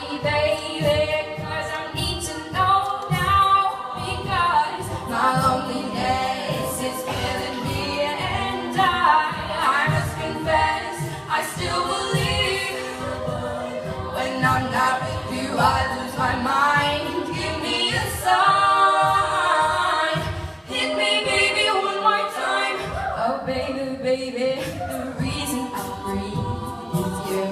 me, baby, 'cause I need to know now, because my loneliness is killing me, and I must confess, I still believe when I'm not with you, I lose my mind. Give me a sign, hit me, baby, one more time. Oh, baby, baby, the reason I breathe is you.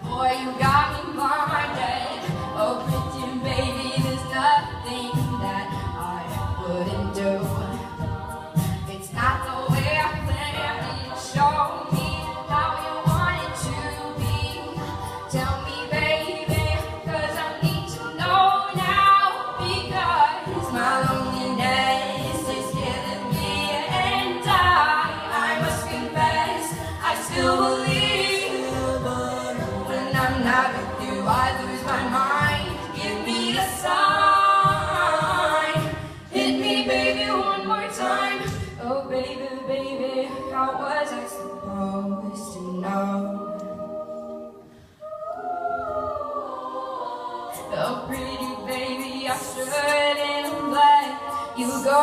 Boy, you got me blinded. Oh, pretty baby, there's nothing that I wouldn't do. It's not the way I planned it. Show me how you want it to be. Tell me, baby, 'cause I need to know now, because my loneliness is killing me, and I must confess, I still believe when I'm not with you, I lose my mind. Give me a sign, hit me, baby, one more time. Oh, baby, baby, how was I supposed to know? Oh, pretty baby, I shouldn't let you go.